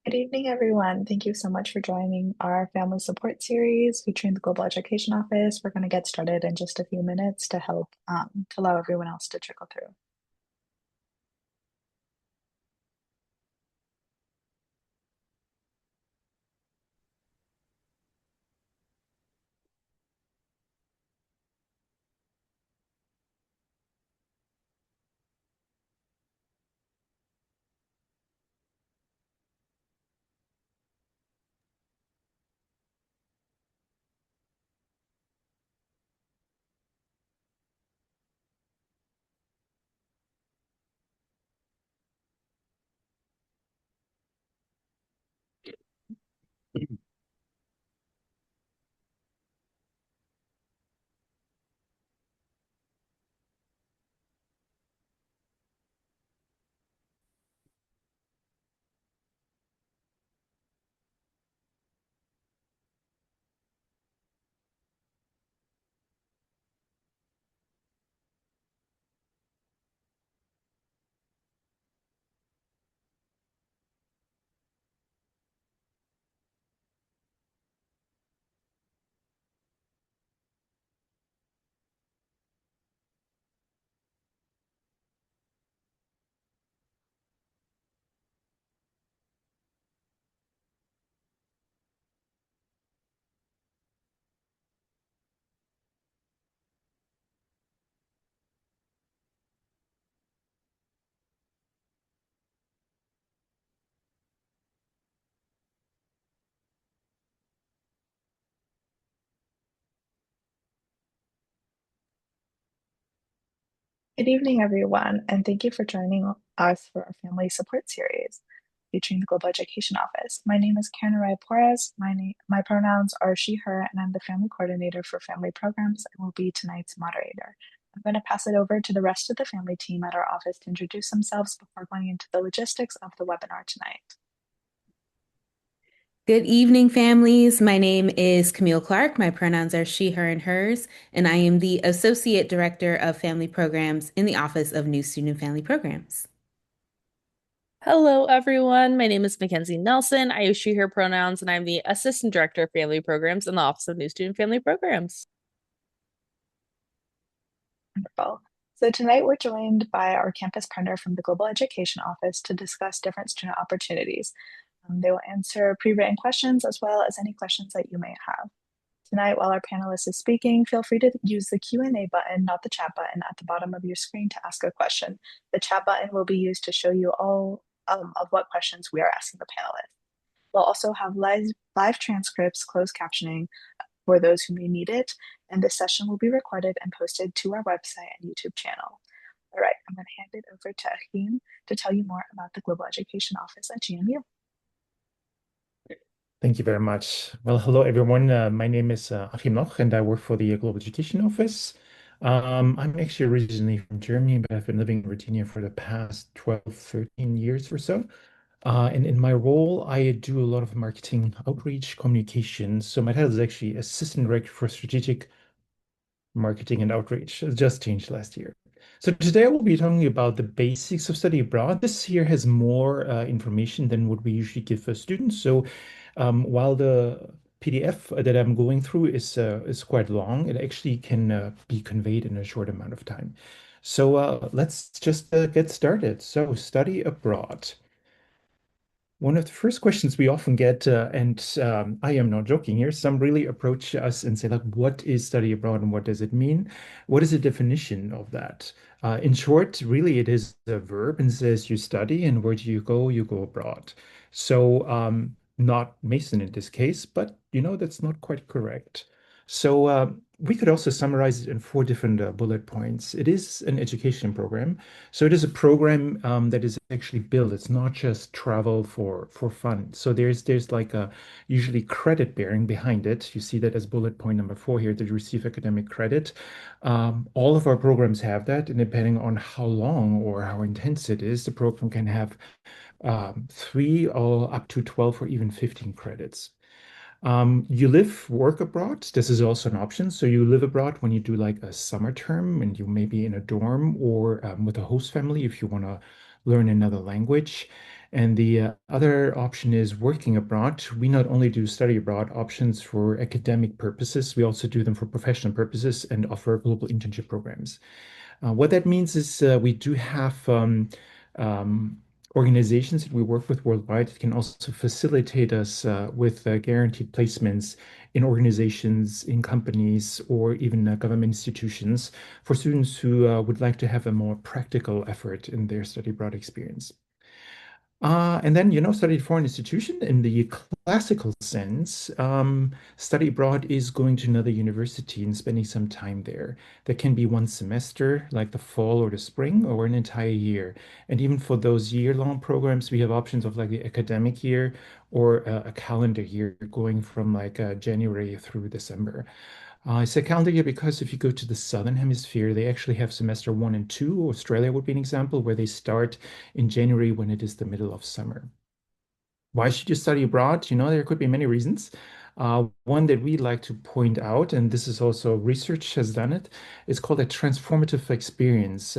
Good evening, everyone. Thank you so much for joining our family support series featuring the Global Education Office. We're going to get started in just a few minutes to help to allow everyone else to trickle through. Good evening, everyone, and thank you for joining us for our family support series featuring the Global Education Office. My name is Karen Rai Porras. My pronouns are she, her, and I'm the family coordinator for family programs and will be tonight's moderator. I'm going to pass it over to the rest of the family team at our office to introduce themselves before going into the logistics of the webinar tonight. Good evening, families. My name is Camille Clark. My pronouns are she, her, and hers, and I am the Associate Director of Family Programs in the Office of New Student and Family Programs. Hello, everyone. My name is Mackenzie Nelson. I use she, her pronouns, and I'm the Assistant Director of Family Programs in the Office of New Student Family Programs. Wonderful. So tonight we're joined by our campus partner from the Global Education Office to discuss different student opportunities. They will answer pre-written questions as well as any questions that you may have. Tonight, while our panelist is speaking, feel free to use the Q&A button, not the chat button, at the bottom of your screen to ask a question. The chat button will be used to show you all of what questions we are asking the panelists. We'll also have live transcripts, closed captioning for those who may need it, and this session will be recorded and posted to our website and YouTube channel. All right, I'm going to hand it over to Achim to tell you more about the Global Education Office at GNU. Thank you very much. Well, hello, everyone. My name is Achim Noch, and I work for the Global Education Office. I'm actually originally from Germany, but I've been living in Virginia for the past 12, 13 years or so. And in my role, I do a lot of marketing outreach communications. So my title is actually Assistant Director for Strategic Marketing and Outreach. It just changed last year. So today I will be talking about the basics of study abroad. This here has more information than what we usually give for students. So while the PDF that I'm going through is quite long, it actually can be conveyed in a short amount of time. So let's just get started. So study abroad. One of the first questions we often get, and I am not joking here, some really approach us and say, like, what is study abroad and what does it mean? What is the definition of that? In short, really, it is a verb and says you study, and where do you go? You go abroad. So, not Mason in this case, but that's not quite correct. So, we could also summarize it in four different bullet points. It is an education program. So it is a program that is actually built. It's not just travel for fun. So there's like a usually credit bearing behind it. You see that as bullet point number 4 here to receive academic credit. All of our programs have that, and depending on how long or how intense it is, the program can have 3 or up to 12 or even 15 credits. You live, work abroad. This is also an option. So you live abroad when you do like a summer term and you may be in a dorm or with a host family if you want to learn another language. And the other option is working abroad. We not only do study abroad options for academic purposes, we also do them for professional purposes and offer global internship programs. What that means is we do have um, organizations that we work with worldwide that can also facilitate us with guaranteed placements in organizations, in companies, or even government institutions for students who would like to have a more practical effort in their study abroad experience. And then, study at foreign institution in the classical sense, study abroad is going to another university and spending some time there. That can be one semester, like the fall or the spring, or an entire year. And even for those year-long programs, we have options of like the academic year or a calendar year going from like January through December. I say calendar year because if you go to the Southern Hemisphere, they actually have semester 1 and 2. Australia would be an example where they start in January when it is the middle of summer. Why should you study abroad? There could be many reasons. One that we like to point out, and this is also research has done it, is called a transformative experience.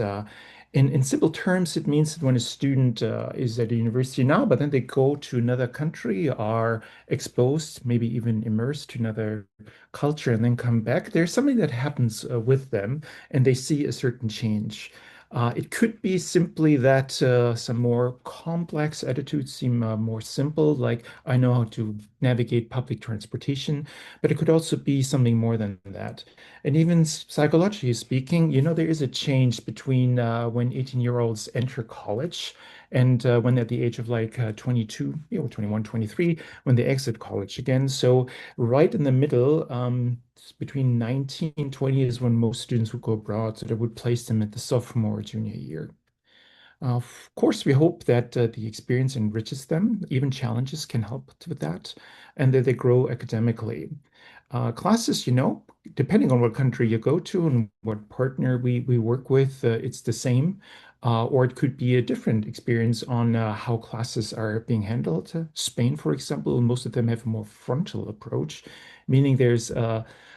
In simple terms, it means that when a student is at a university now, but then they go to another country, are exposed, maybe even immersed to another culture, and then come back, there's something that happens with them, and they see a certain change. It could be simply that some more complex attitudes seem more simple, like I know how to navigate public transportation, but it could also be something more than that. And even psychologically speaking, there is a change between when 18-year-olds enter college and when they're at the age of like 22, 21, 23, when they exit college again. So right in the middle, between 19 and 20 is when most students would go abroad. So that would place them at the sophomore or junior year. Of course, we hope that the experience enriches them. Even challenges can help with that, and that they grow academically. Classes, depending on what country you go to and what partner we work with, it's the same. Or it could be a different experience on how classes are being handled. Spain, for example, most of them have a more frontal approach, meaning there's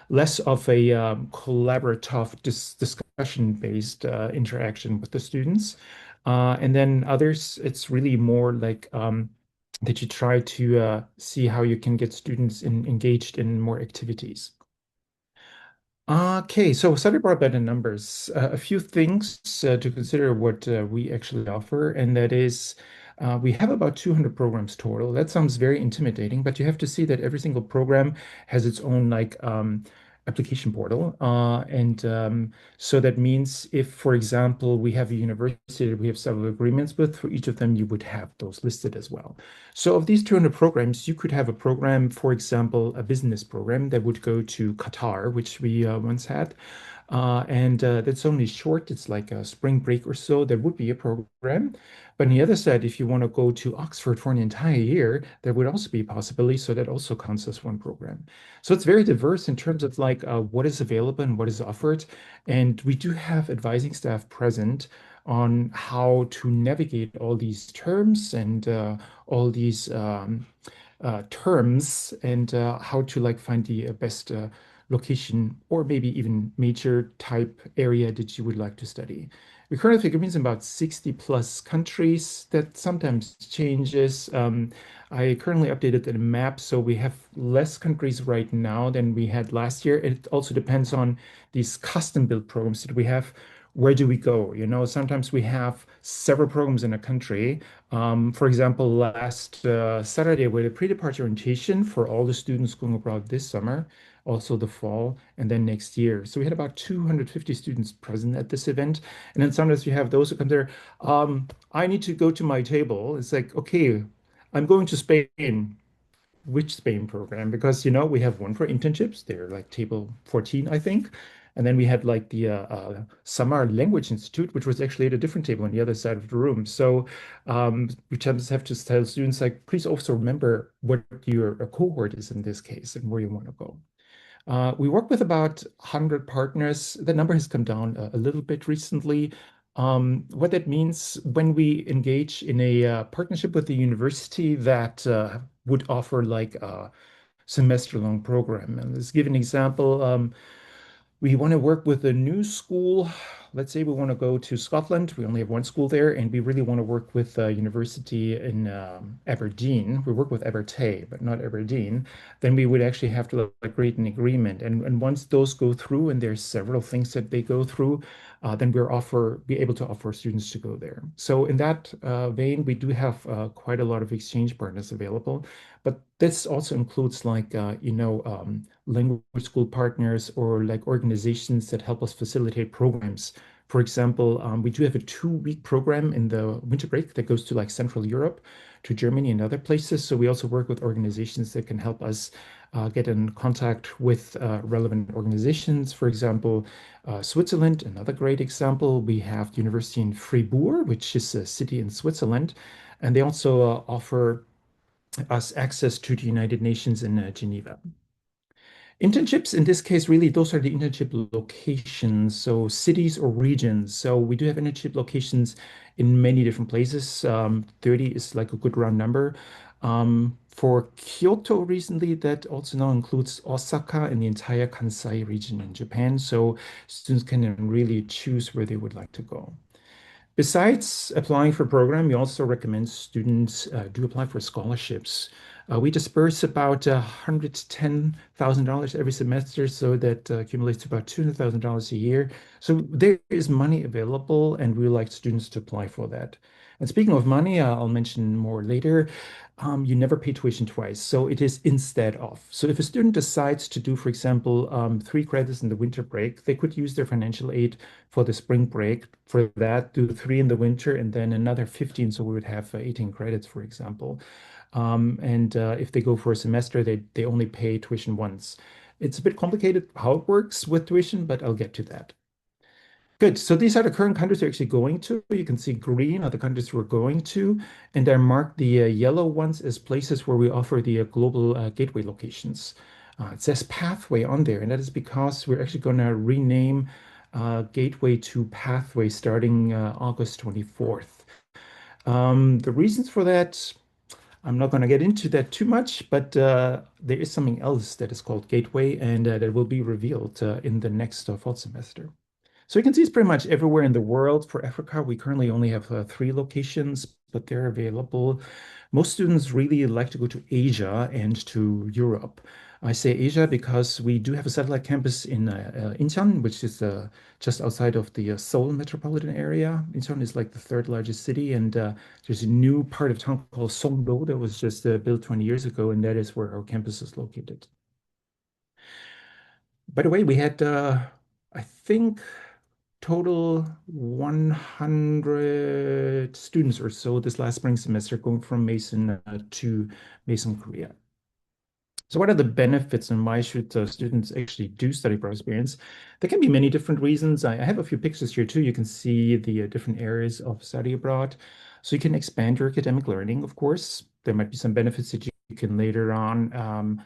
less of a collaborative discussion-based interaction with the students. And then others, it's really more like that you try to see how you can get students engaged in more activities. Okay, so study abroad by the numbers. A few things to consider what we actually offer, and that is we have about 200 programs total. That sounds very intimidating, but you have to see that every single program has its own like application portal. And so that means if, for example, we have a university that we have several agreements with, for each of them, you would have those listed as well. So of these 200 programs, you could have a program, for example, a business program that would go to Qatar, which we once had. And that's only short. It's like a spring break or so. There would be a program. But on the other side, if you want to go to Oxford for an entire year, there would also be a possibility. So that also counts as one program. So it's very diverse in terms of like what is available and what is offered. And we do have advising staff present on how to navigate all these terms and all these terms and how to like find the best location or maybe even major type area that you would like to study. We currently have agreements in about 60 plus countries. That sometimes changes. I currently updated the map, so we have less countries right now than we had last year. It also depends on these custom built programs that we have. Where do we go? Sometimes we have several programs in a country. For example, last Saturday, we had a pre-departure orientation for all the students going abroad this summer, also the fall, and then next year. So we had about 250 students present at this event. And then sometimes you have those who come there. I need to go to my table. It's like, okay, I'm going to Spain. Which Spain program? Because we have one for internships. They're like table 14, I think. And then we had like the Samar Language Institute, which was actually at a different table on the other side of the room. So we just have to tell students like, please also remember what your cohort is in this case and where you want to go. We work with about 100 partners. The number has come down a little bit recently. What that means when we engage in a partnership with the university that would offer like a semester-long program. And let's give an example. We want to work with a new school let's say we want to go to Scotland. We only have one school there, and we really want to work with a university in Aberdeen. We work with Abertay, but not Aberdeen. Then we would actually have to like create an agreement. And once those go through, and there's several things that they go through, then be able to offer students to go there. So in that vein, we do have quite a lot of exchange partners available. But this also includes like language school partners or like organizations that help us facilitate programs. For example, we do have a 2-week program in the winter break that goes to like Central Europe, to Germany and other places. So we also work with organizations that can help us get in contact with relevant organizations. For example, Switzerland, another great example. We have the university in Fribourg, which is a city in Switzerland, and they also offer us access to the United Nations in Geneva. Internships, in this case, really, those are the internship locations, so cities or regions. So we do have internship locations in many different places. 30 is like a good round number. For Kyoto recently, that also now includes Osaka and the entire Kansai region in Japan. So students can really choose where they would like to go. Besides applying for a program, we also recommend students do apply for scholarships. We disperse about $110,000 every semester, so that accumulates to about $200,000 a year. So there is money available, and we like students to apply for that. And speaking of money, I'll mention more later. You never pay tuition twice, so it is instead of. So if a student decides to do, for example, 3 credits in the winter break, they could use their financial aid for the spring break. For that, do 3 in the winter and then another 15. So we would have 18 credits, for example. And if they go for a semester, they only pay tuition once. It's a bit complicated how it works with tuition, but I'll get to that. Good. So these are the current countries we're actually going to. You can see green are the countries we're going to, and I marked the yellow ones as places where we offer the global gateway locations. It says Pathway on there, and that is because we're actually going to rename Gateway to Pathway starting August 24th. The reasons for that, I'm not going to get into that too much, but there is something else that is called Gateway, and that will be revealed in the next fall semester. So you can see it's pretty much everywhere in the world. For Africa, we currently only have 3 locations, but they're available. Most students really like to go to Asia and to Europe. I say Asia because we do have a satellite campus in Incheon, which is just outside of the Seoul metropolitan area. Incheon is like the 3rd largest city, and there's a new part of town called Songdo that was just built 20 years ago, and that is where our campus is located. By the way, we had, I think, total 100 students or so this last spring semester going from Mason to Mason, Korea. So what are the benefits and why should students actually do study abroad experience? There can be many different reasons. I have a few pictures here too. You can see the different areas of study abroad. So you can expand your academic learning, of course. There might be some benefits that you can later on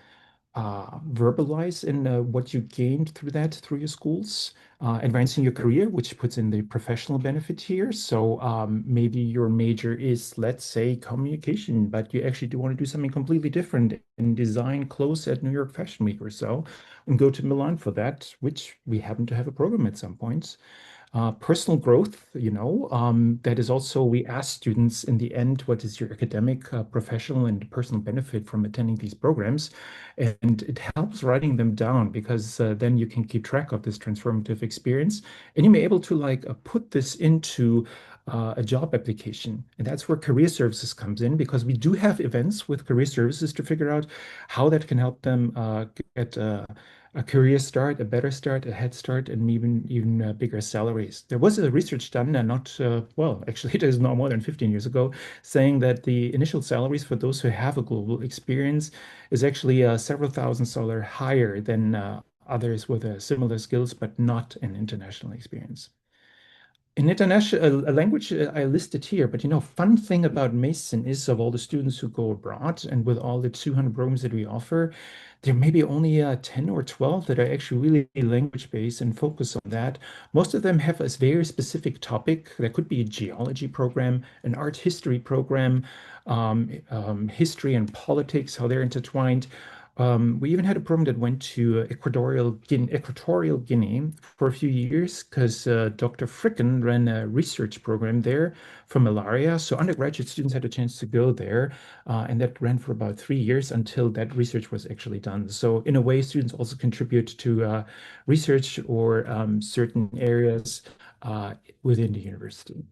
verbalize in what you gained through your schools, advancing your career, which puts in the professional benefit here. So maybe your major is, let's say, communication, but you actually do want to do something completely different and design clothes at New York Fashion Week or so, and go to Milan for that, which we happen to have a program at some points. Personal growth, that is also, we ask students in the end, what is your academic, professional, and personal benefit from attending these programs? And it helps writing them down because then you can keep track of this transformative experience, and you may be able to put this into a job application. And that's where career services comes in, because we do have events with career services to figure out how that can help them get a career start, a better start, a head start, and even bigger salaries. There was a research done, actually it is now more than 15 years ago, saying that the initial salaries for those who have a global experience is actually several $1,000s higher than others with similar skills, but not an international experience. In international language, I listed here, but fun thing about Mason is, of all the students who go abroad and with all the 200 programs that we offer, there may be only 10 or 12 that are actually really language-based and focus on that. Most of them have a very specific topic. There could be a geology program, an art history program, history and politics, how they're intertwined. We even had a program that went to Equatorial Guinea for a few years because Dr. Fricken ran a research program there for malaria. So undergraduate students had a chance to go there, and that ran for about 3 years until that research was actually done. So in a way, students also contribute to research or certain areas within the university.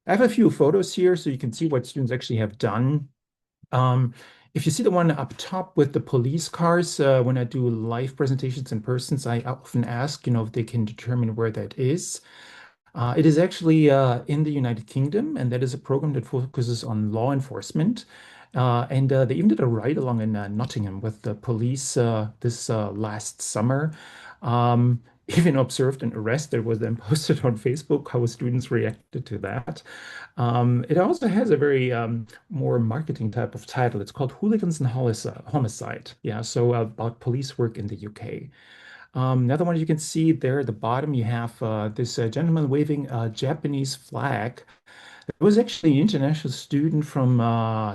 I have a few photos here so you can see what students actually have done. Um, if you see the one up top with the police cars, when I do live presentations in persons, I often ask, if they can determine where that is. It is actually in the United Kingdom, and that is a program that focuses on law enforcement. And they even did a ride along in Nottingham with the police this last summer. Even observed an arrest that was then posted on Facebook, how students reacted to that. It also has a very more marketing type of title. It's called Hooligans and Homicide. Yeah, so about police work in the UK. Another one you can see there at the bottom, you have this gentleman waving a Japanese flag. It was actually an international student from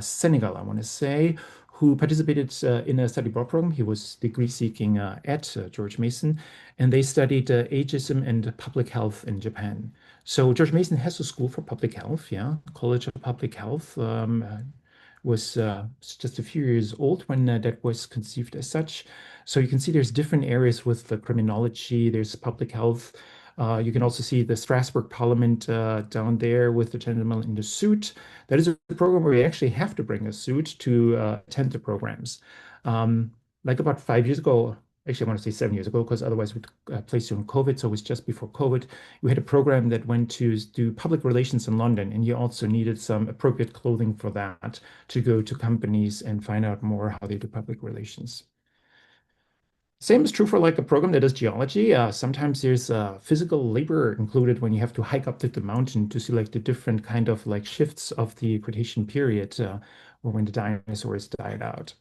Senegal, I want to say, who participated in a study abroad program. He was degree seeking at George Mason, and they studied ageism and public health in Japan. So George Mason has a school for public health, yeah, College of Public Health. Was just a few years old when that was conceived as such. So you can see there's different areas with the criminology, there's public health. You can also see the Strasbourg Parliament down there with the gentleman in the suit. That is a program where you actually have to bring a suit to attend the programs. Like about 5 years ago, actually, I want to say 7 years ago, because otherwise we'd place you on COVID. So it was just before COVID. We had a program that went to do public relations in London, and you also needed some appropriate clothing for that to go to companies and find out more how they do public relations. Same is true for like a program that is geology. Sometimes there's physical labor included when you have to hike up to the mountain to see like the different kind of like shifts of the Cretaceous period or when the dinosaurs died out.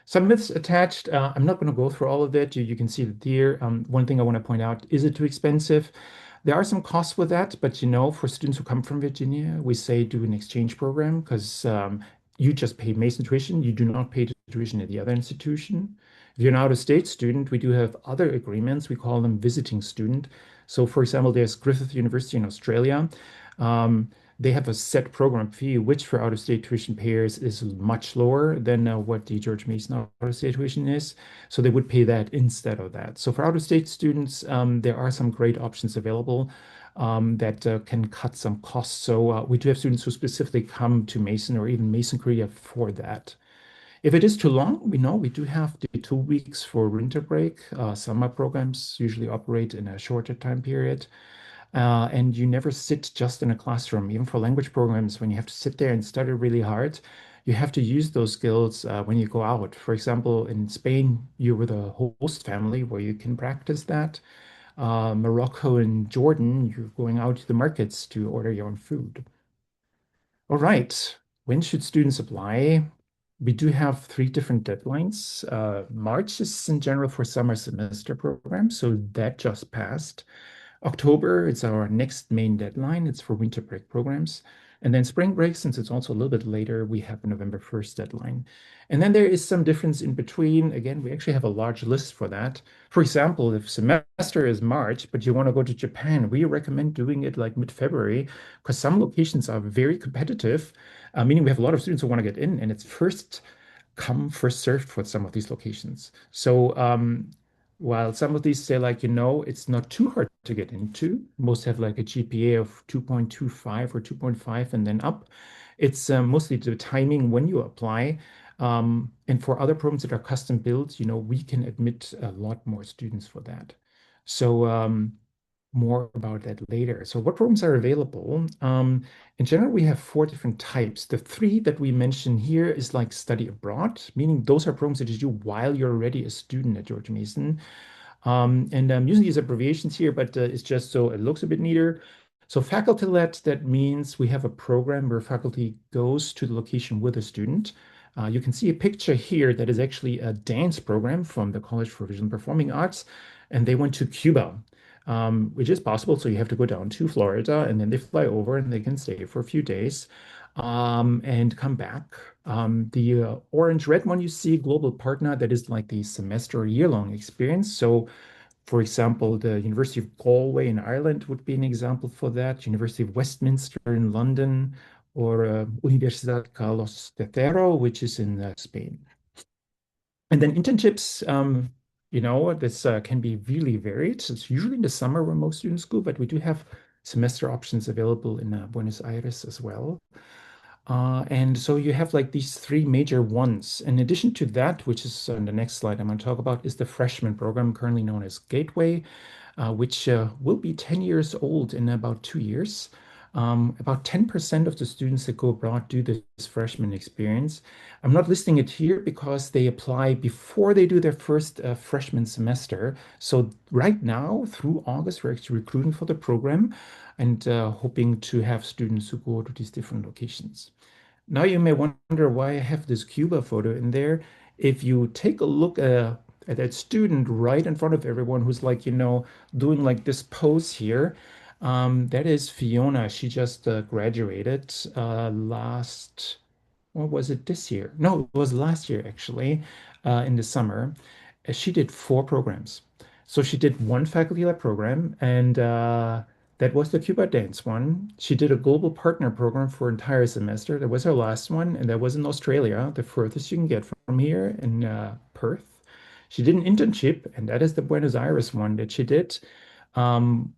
Some myths attached. I'm not going to go through all of that. You can see it here. One thing I want to point out, is it too expensive? There are some costs with that, but for students who come from Virginia, we say do an exchange program because you just pay Mason tuition. You do not pay the tuition at the other institution. If you're an out-of-state student, we do have other agreements. We call them visiting student. So, for example, there's Griffith University in Australia. They have a set program fee, which for out-of-state tuition payers is much lower than what the George Mason out-of-state tuition is. So they would pay that instead of that. So for out-of-state students, there are some great options available that can cut some costs. So we do have students who specifically come to Mason or even Mason Korea for that. If it is too long, we do have the 2 weeks for winter break. Summer programs usually operate in a shorter time period. And you never sit just in a classroom. Even for language programs, when you have to sit there and study really hard, you have to use those skills when you go out. For example, in Spain, you're with a host family where you can practice that. Morocco and Jordan, you're going out to the markets to order your own food. All right, when should students apply? We do have 3 different deadlines. March is in general for summer semester programs, so that just passed. October is our next main deadline. It's for winter break programs. And then spring break, since it's also a little bit later, we have a November 1st deadline. And then there is some difference in between. Again, we actually have a large list for that. For example, if semester is March, but you want to go to Japan, we recommend doing it like mid-February because some locations are very competitive, meaning we have a lot of students who want to get in, and it's first come, first served for some of these locations. So while some of these say like, it's not too hard to get into, most have like a GPA of 2.25 or 2.5 and then up. It's mostly the timing when you apply. And for other programs that are custom built, we can admit a lot more students for that. So more about that later. So what programs are available? In general, we have 4 different types. The 3 that we mention here is like study abroad, meaning those are programs that you do while you're already a student at George Mason. And I'm using these abbreviations here, but it's just so it looks a bit neater. So faculty-led, that means we have a program where faculty goes to the location with a student. You can see a picture here that is actually a dance program from the College for Visual and Performing Arts, and they went to Cuba. which is possible. So you have to go down to Florida and then they fly over and they can stay for a few days and come back. The orange red one you see, global partner, that is like the semester or year-long experience. So for example, the University of Galway in Ireland would be an example for that, University of Westminster in London, or Universidad Carlos III, which is in Spain. And then internships, this can be really varied. It's usually in the summer where most students go, but we do have semester options available in Buenos Aires as well. And so you have like these three major ones. In addition to that, which is on the next slide I'm going to talk about, is the freshman program, currently known as Gateway, which will be 10 years old in about 2 years. About 10% of the students that go abroad do this freshman experience. I'm not listing it here because they apply before they do their first freshman semester. So right now, through August, we're actually recruiting for the program and hoping to have students who go to these different locations. Now you may wonder why I have this Cuba photo in there. If you take a look at that student right in front of everyone who's like, doing like this pose here, that is Fiona. She just graduated what was it, this year? No, it was last year actually, in the summer. She did 4 programs. So she did one faculty-led program, and that was the Cuba Dance one. She did a global partner program for entire semester. That was her last one, and that was in Australia, the furthest you can get from here in Perth. She did an internship, and that is the Buenos Aires one that she did,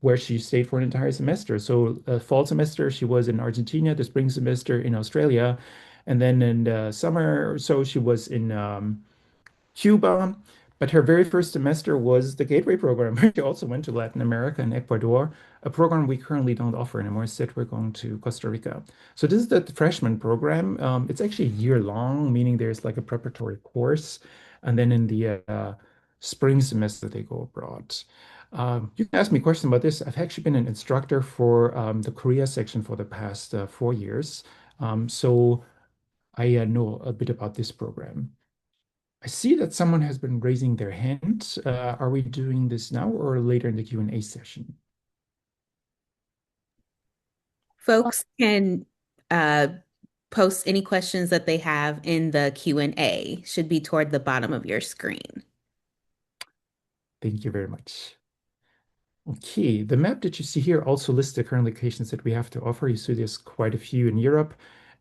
where she stayed for an entire semester. So fall semester, she was in Argentina, the spring semester in Australia, and then in the summer or so, she was in Cuba. But her very first semester was the Gateway program. She also went to Latin America and Ecuador, a program we currently don't offer anymore. Instead, we're going to Costa Rica. So this is the freshman program. It's actually a year long, meaning there's like a preparatory course. And then in the spring semester, they go abroad. You can ask me questions about this. I've actually been an instructor for the Korea section for the past 4 years. So I know a bit about this program. I see that someone has been raising their hand. Are we doing this now or later in the Q&A session? Folks can post any questions that they have in the Q&A. Should be toward the bottom of your screen. Thank you very much. Okay, the map that you see here also lists the current locations that we have to offer. You see there's quite a few in Europe.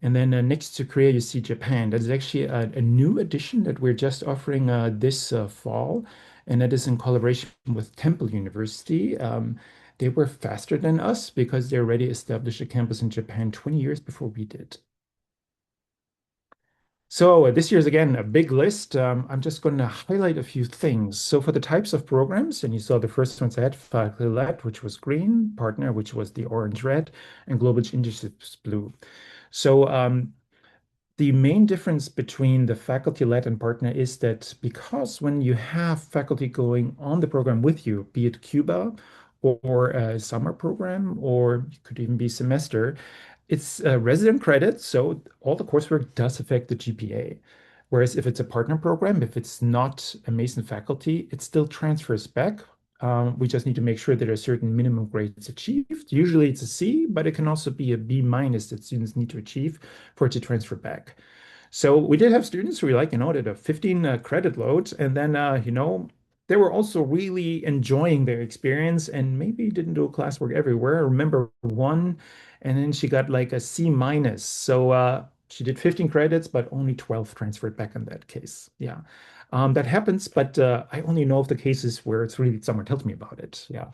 And then next to Korea, you see Japan. That is actually a new addition that we're just offering this fall. And that is in collaboration with Temple University. They were faster than us because they already established a campus in Japan 20 years before we did. So this year's, again, a big list. I'm just going to highlight a few things. So for the types of programs, and you saw the first ones I had, faculty-led, which was green, partner, which was the orange-red, and global internships blue. So the main difference between the faculty-led and partner is that because when you have faculty going on the program with you, be it Cuba or a summer program, or it could even be semester, it's resident credit, so all the coursework does affect the GPA. Whereas if it's a partner program, if it's not a Mason faculty, it still transfers back. We just need to make sure that there are certain minimum grades achieved. Usually it's a C, but it can also be a B minus that students need to achieve for it to transfer back. So we did have students who were like, did a 15 credit load, and then, they were also really enjoying their experience and maybe didn't do classwork everywhere. I remember one, and then she got like a C minus. So she did 15 credits, but only 12 transferred back in that case. Yeah, that happens, but I only know of the cases where it's really someone tells me about it. Yeah.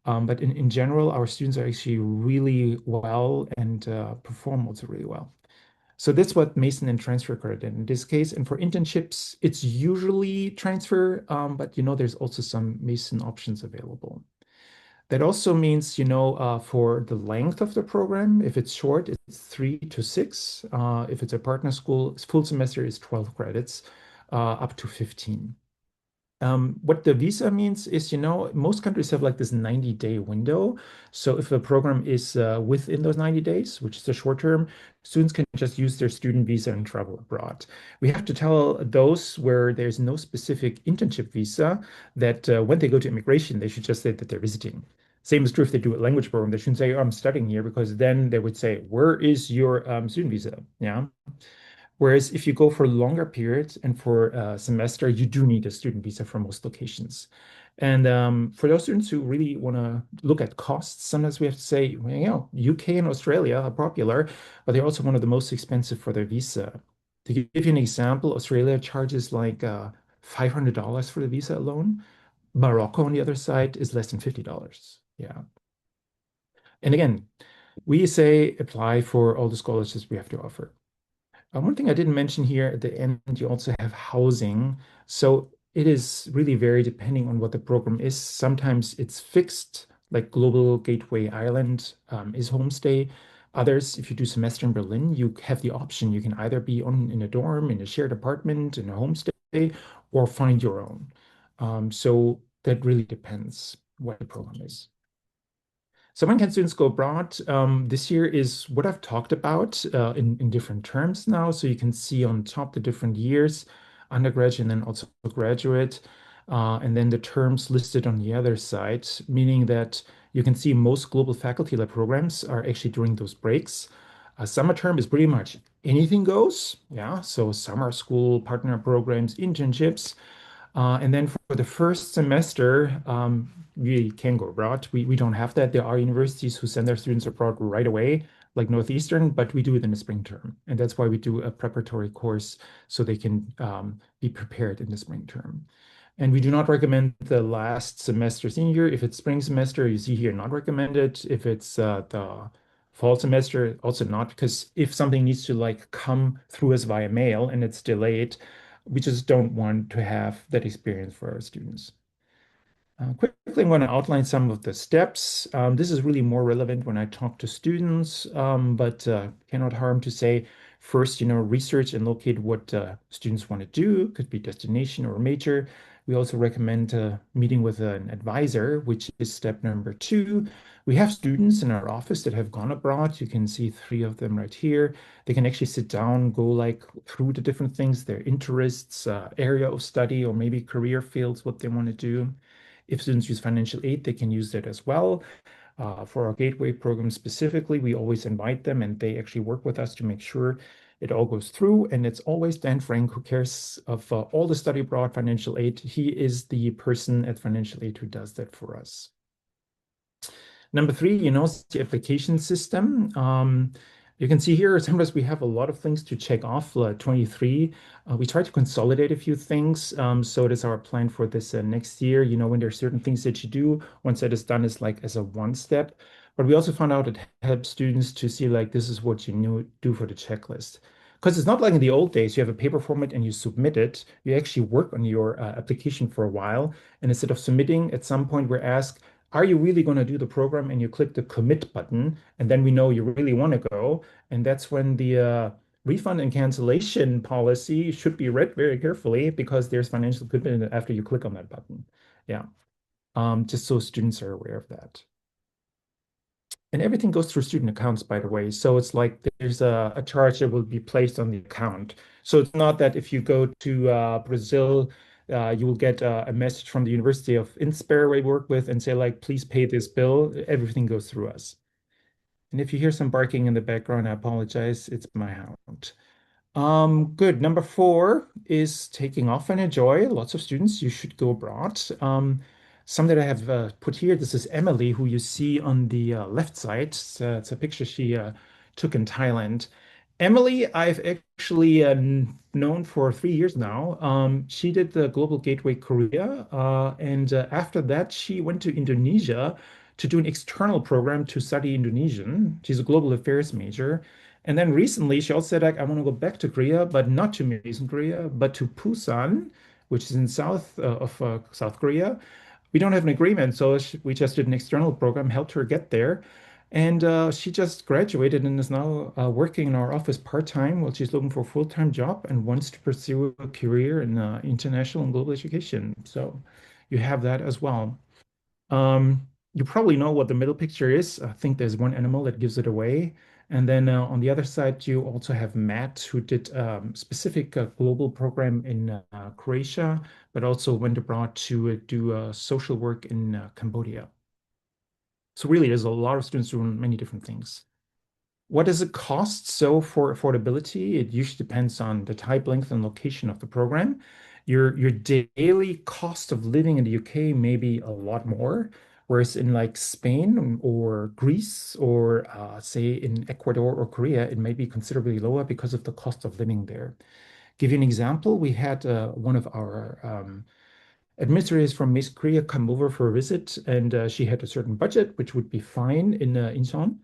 But in general, our students are actually really well and perform also really well. So that's what Mason and transfer credit in this case. And for internships, it's usually transfer, but there's also some Mason options available. That also means, for the length of the program, if it's short, it's 3 to 6. If it's a partner school, full semester is 12 credits, up to 15. What the visa means is, most countries have like this 90-day window. So if a program is within those 90 days, which is a short term, students can just use their student visa and travel abroad. We have to tell those where there's no specific internship visa that when they go to immigration, they should just say that they're visiting. Same is true if they do a language program. They shouldn't say, oh, I'm studying here, because then they would say, where is your student visa? Yeah. Whereas if you go for longer periods and for a semester, you do need a student visa for most locations. And for those students who really want to look at costs, sometimes we have to say, well, UK and Australia are popular, but they're also one of the most expensive for their visa. To give you an example, Australia charges like $500 for the visa alone. Morocco on the other side is less than $50. Yeah. And again, we say apply for all the scholarships we have to offer. One thing I didn't mention here at the end, you also have housing. So it is really very depending on what the program is. Sometimes it's fixed, like Global Gateway Ireland is homestay. Others, if you do semester in Berlin, you have the option. You can either be in a dorm, in a shared apartment, in a homestay, or find your own. So that really depends what the program is. So when can students go abroad? This year is what I've talked about in different terms now. So you can see on top the different years, undergraduate and then also graduate. And then the terms listed on the other side, meaning that you can see most global faculty-led programs are actually during those breaks. Summer term is pretty much anything goes. Yeah, so summer school, partner programs, internships. And then for the first semester, we can go abroad. We don't have that. There are universities who send their students abroad right away, like Northeastern, but we do it in the spring term. And that's why we do a preparatory course so they can be prepared in the spring term. And we do not recommend the last semester senior. If it's spring semester, you see here, not recommended. If it's the fall semester, also not, because if something needs to like come through us via mail and it's delayed, we just don't want to have that experience for our students. Quickly, I'm going to outline some of the steps. This is really more relevant when I talk to students, but cannot harm to say first, research and locate what students want to do. Could be destination or major. We also recommend meeting with an advisor, which is step number 2. We have students in our office that have gone abroad. You can see 3 of them right here. They can actually sit down, go like through the different things, their interests, area of study, or maybe career fields, what they want to do. If students use financial aid, they can use that as well. For our Gateway program specifically, we always invite them and they actually work with us to make sure it all goes through. And it's always Dan Frank who cares of all the study abroad financial aid. He is the person at financial aid who does that for us. Number 3, the application system. You can see here, sometimes we have a lot of things to check off. 23, we try to consolidate a few things. So it is our plan for this next year. When there are certain things that you do, once that is done, is like as a one step. But we also found out it helps students to see like this is what you do for the checklist. Because it's not like in the old days, you have a paper format and you submit it. You actually work on your application for a while. And instead of submitting, at some point we're asked, are you really going to do the program? And you click the commit button, and then we know you really want to go. And that's when the refund and cancellation policy should be read very carefully, because there's financial commitment after you click on that button. Yeah, just so students are aware of that. And everything goes through student accounts, by the way. So it's like there's a charge that will be placed on the account. So it's not that if you go to Brazil, you will get a message from the University of Innsbruck we work with and say like, please pay this bill. Everything goes through us. And if you hear some barking in the background, I apologize. It's my hound. Good. Number 4 is taking off and enjoy. Lots of students, you should go abroad. Some that I have put here, this is Emily, who you see on the left side. It's a picture she took in Thailand. Emily, I've actually known for 3 years now. She did the Global Gateway Korea, and after that, she went to Indonesia to do an external program to study Indonesian. She's a global affairs major. And then recently, she also said, like, I want to go back to Korea, but not to Mason, Korea, but to Busan, which is in south of South Korea. We don't have an agreement, so we just did an external program, helped her get there. And she just graduated and is now working in our office part-time while she's looking for a full-time job and wants to pursue a career in international and global education. So you have that as well. You probably know what the middle picture is. I think there's one animal that gives it away. And then on the other side, you also have Matt, who did specific global program in Croatia, but also went abroad to do social work in Cambodia. So really, there's a lot of students doing many different things. What does it cost? So for affordability, it usually depends on the type, length, and location of the program. Your daily cost of living in the UK may be a lot more, whereas in like Spain or Greece or say in Ecuador or Korea, it may be considerably lower because of the cost of living there. Give you an example, we had one of our administrators from Miss Korea come over for a visit, and she had a certain budget, which would be fine in Incheon.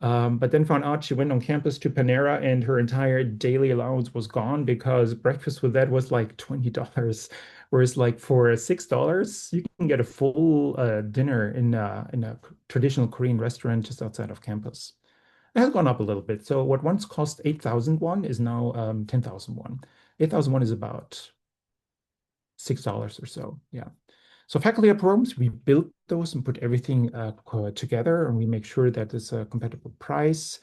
But then found out she went on campus to Panera and her entire daily allowance was gone because breakfast with that was like $20. Whereas like for $6, you can get a full dinner in a traditional Korean restaurant just outside of campus. It has gone up a little bit. So what once cost 8,000 won is now 10,000 won. 8,000 won is about $6 or so. Yeah. So faculty lab programs, we build those and put everything together, and we make sure that it's a compatible price.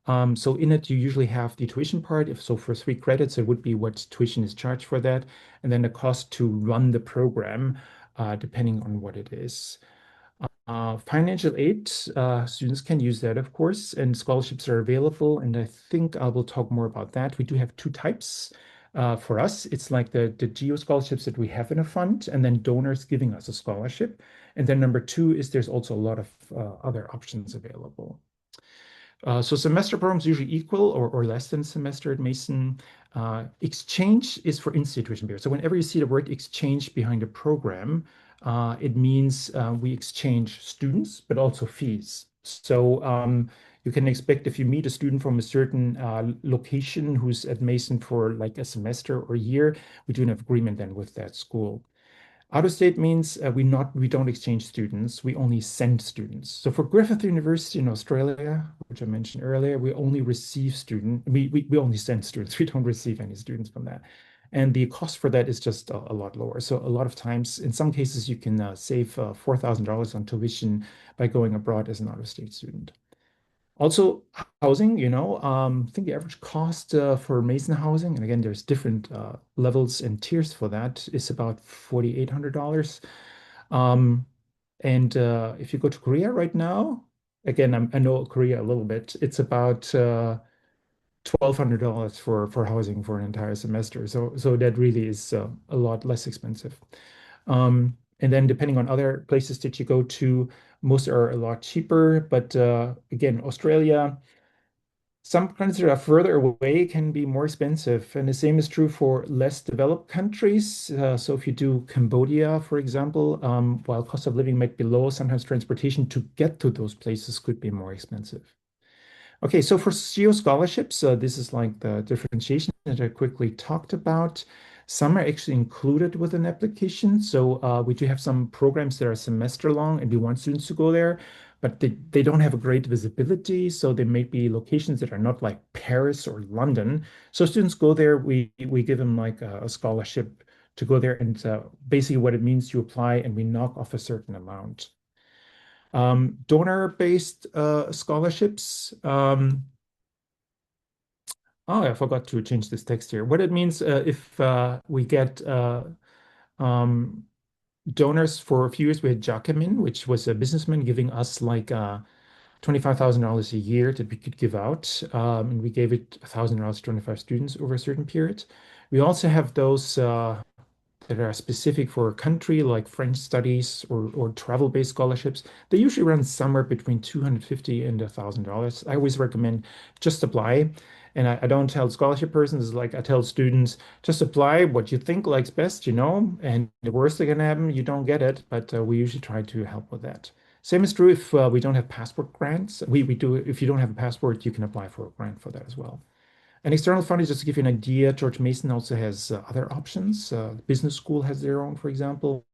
So in it, you usually have the tuition part. If so, for 3 credits, it would be what tuition is charged for that, and then the cost to run the program, depending on what it is. Financial aid, students can use that, of course, and scholarships are available. And I think I will talk more about that. We do have two types. For us, it's like the GEO scholarships that we have in a fund, and then donors giving us a scholarship. And then number two is there's also a lot of other options available. So semester programs usually equal or less than semester at Mason. Exchange is for institution period. So whenever you see the word exchange behind a program, it means we exchange students, but also fees. So you can expect if you meet a student from a certain location who's at Mason for like a semester or a year, we do an agreement then with that school. Out of state means we don't exchange students, we only send students. So for Griffith University in Australia, which I mentioned earlier, we only receive students, we only send students, we don't receive any students from that. And the cost for that is just a lot lower. So a lot of times, in some cases, you can save $4,000 on tuition by going abroad as an out-of-state student. Also, housing, I think the average cost for Mason housing, and again, there's different levels and tiers for that, is about $4,800. Um, and if you go to Korea right now, again, I know Korea a little bit, it's about $1,200 for housing for an entire semester. So that really is a lot less expensive. And then depending on other places that you go to, most are a lot cheaper. But again, Australia, some countries that are further away can be more expensive. And the same is true for less developed countries. So if you do Cambodia, for example, while cost of living might be low, sometimes transportation to get to those places could be more expensive. Okay, so for SEO scholarships, this is like the differentiation that I quickly talked about. Some are actually included with an application. So we do have some programs that are semester long and we want students to go there, but they don't have a great visibility. So they may be locations that are not like Paris or London. So students go there, we give them like a scholarship to go there. And basically what it means, you apply and we knock off a certain amount. Donor-based scholarships. Oh, I forgot to change this text here. What it means if we get donors for a few years, we had Jacquemin, which was a businessman giving us like $25,000 a year that we could give out. And we gave it $1,000 to 25 students over a certain period. We also have those that are specific for a country like French studies or travel-based scholarships. They usually run somewhere between $250 and $1,000. I always recommend just apply. And I don't tell scholarship persons, like I tell students, just apply what you think likes best, and the worst that can happen, you don't get it. But we usually try to help with that. Same is true if we don't have passport grants. We do, if you don't have a passport, you can apply for a grant for that as well. And external funding, just to give you an idea, George Mason also has other options. Business school has their own, for example.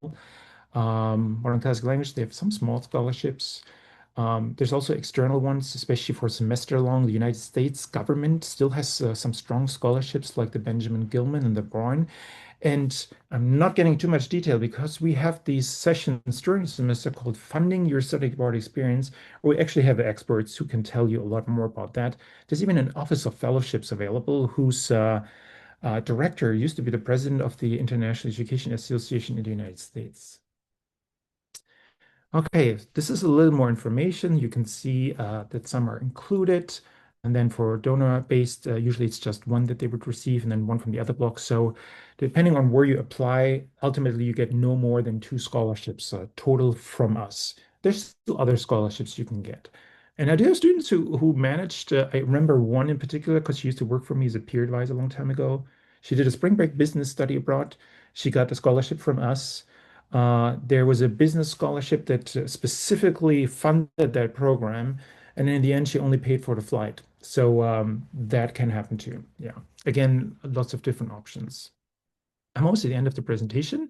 Modern classical language, they have some small scholarships. There's also external ones, especially for semester long. The United States government still has some strong scholarships like the Benjamin Gilman and the Bourne. And I'm not getting too much detail because we have these sessions during the semester called Funding Your Study Abroad Experience, where we actually have experts who can tell you a lot more about that. There's even an Office of Fellowships available whose director used to be the president of the International Education Association in the United States. Okay, this is a little more information. You can see that some are included. And then for donor-based, usually it's just one that they would receive and then one from the other block. So depending on where you apply, ultimately you get no more than two scholarships total from us. There's still other scholarships you can get. And I do have students who managed, I remember one in particular because she used to work for me as a peer advisor a long time ago. She did a spring break business study abroad. She got a scholarship from us. There was a business scholarship that specifically funded that program, and in the end, she only paid for the flight. So that can happen too. Yeah. Again, lots of different options. I'm almost at the end of the presentation.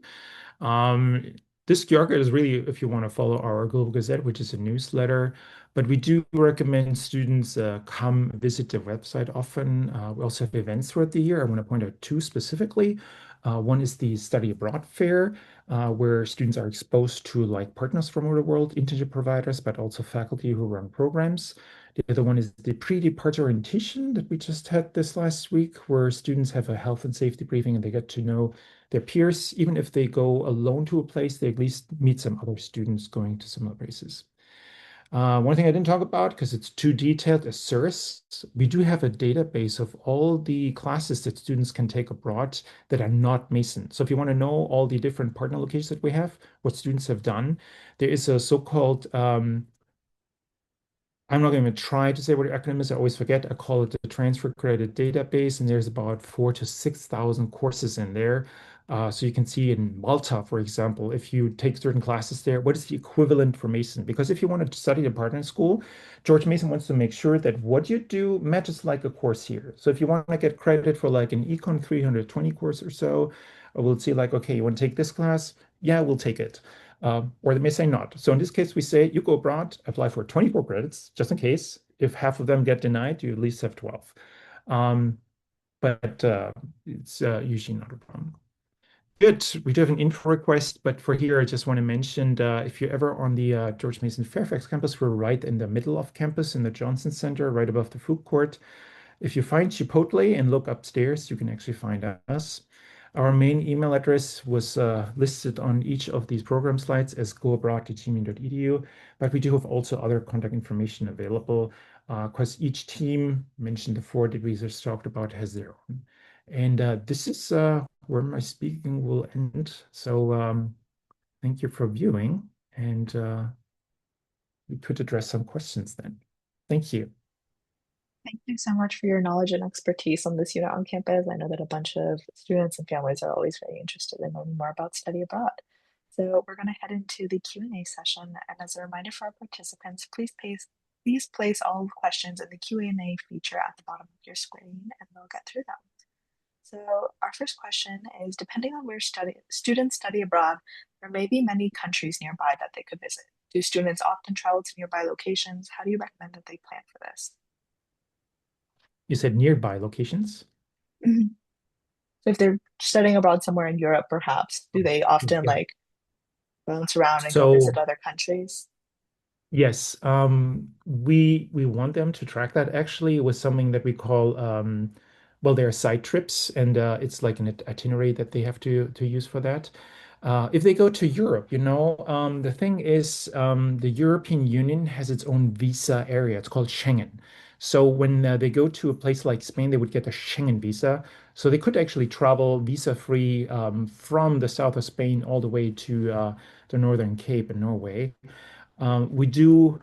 Um, this QR code is really if you want to follow our Global Gazette, which is a newsletter, but we do recommend students come visit the website often. We also have events throughout the year. I want to point out two specifically. One is the Study Abroad Fair, where students are exposed to like partners from all the world, internship providers, but also faculty who run programs. The other one is the pre-departure orientation that we just had this last week, where students have a health and safety briefing and they get to know their peers. Even if they go alone to a place, they at least meet some other students going to similar places. One thing I didn't talk about because it's too detailed is SERS. We do have a database of all the classes that students can take abroad that are not Mason. So if you want to know all the different partner locations that we have, what students have done, there is a so-called I'm not going to try to say what the acronym is. I always forget. I call it the Transfer Credit Database, and there's about 4 to 6,000 courses in there. So you can see in Malta, for example, if you take certain classes there, what is the equivalent for Mason? Because if you want to study at a partner school, George Mason wants to make sure that what you do matches like a course here. So if you want to get credit for like an Econ 320 course or so, we'll see like, okay, you want to take this class? Yeah, we'll take it. Or they may say not. So in this case, we say you go abroad, apply for 24 credits, just in case. If half of them get denied, you at least have 12. Um, but it's usually not a problem. Good. We do have an info request, but for here, I just want to mention if you're ever on the George Mason Fairfax campus, we're right in the middle of campus in the Johnson Center, right above the food court. If you find Chipotle and look upstairs, you can actually find us. Our main email address was listed on each of these program slides as goabroad@gmu.edu, but we do have also other contact information available because each team mentioned before that we just talked about has their own. And this is where my speaking will end. So thank you for viewing, and we could address some questions then. Thank you. Thank you so much for your knowledge and expertise on this unit on campus. I know that a bunch of students and families are always very interested in learning more about study abroad. So we're going to head into the Q&A session. And as a reminder for our participants, please place all questions in the Q&A feature at the bottom of your screen, and we'll get through them. So our first question is, depending on where students study abroad, there may be many countries nearby that they could visit. Do students often travel to nearby locations? How do you recommend that they plan for this? You said nearby locations? Mhm. So if they're studying abroad somewhere in Europe, perhaps, do they often Yeah. like bounce around and go So visit other countries? yes, we want them to track that. Actually, it was something that we call well, there are side trips, and it's like an itinerary that they have to use for that. If they go to Europe, the thing is, the European Union has its own visa area. It's called Schengen. So when they go to a place like Spain, they would get a Schengen visa. So they could actually travel visa-free from the south of Spain all the way to the Northern Cape in Norway. We do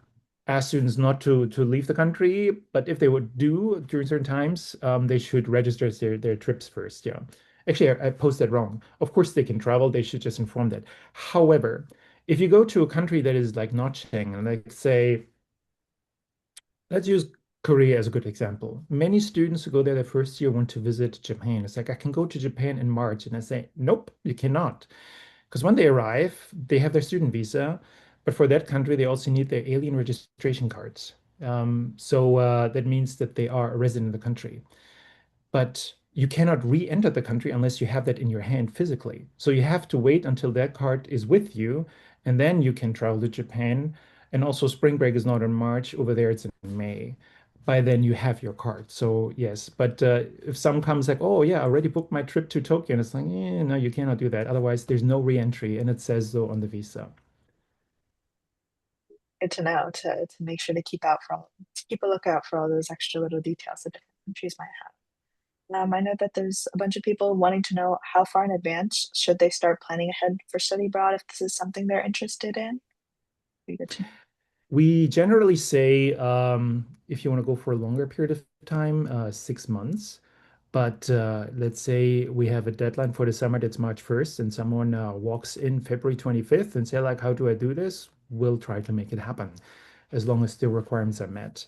ask students not to leave the country, but if they would do during certain times, they should register their trips first. Yeah. Actually, I posted that wrong. Of course, they can travel. They should just inform that. However, if you go to a country that is like not Schengen, like say, let's use Korea as a good example. Many students who go there the first year want to visit Japan. It's like, I can go to Japan in March. And I say, nope, you cannot. Because when they arrive, they have their student visa, but for that country, they also need their alien registration cards. So that means that they are a resident of the country. But you cannot re-enter the country unless you have that in your hand physically. So you have to wait until that card is with you, and then you can travel to Japan. And also, spring break is not in March. Over there, it's in May. By then, you have your card. So yes, but if someone comes like, "Oh yeah, I already booked my trip to Tokyo," and it's like, no, you cannot do that. Otherwise, there's no re-entry, and it says so on the visa. Good to know to make sure to keep a lookout for all those extra little details that different countries might have. I know that there's a bunch of people wanting to know how far in advance should they start planning ahead for study abroad if this is something they're interested in. Be good to know. We generally say if you want to go for a longer period of time, 6 months. But let's say we have a deadline for the summer that's March 1st, and someone walks in February 25th and say, like, how do I do this? We'll try to make it happen as long as the requirements are met.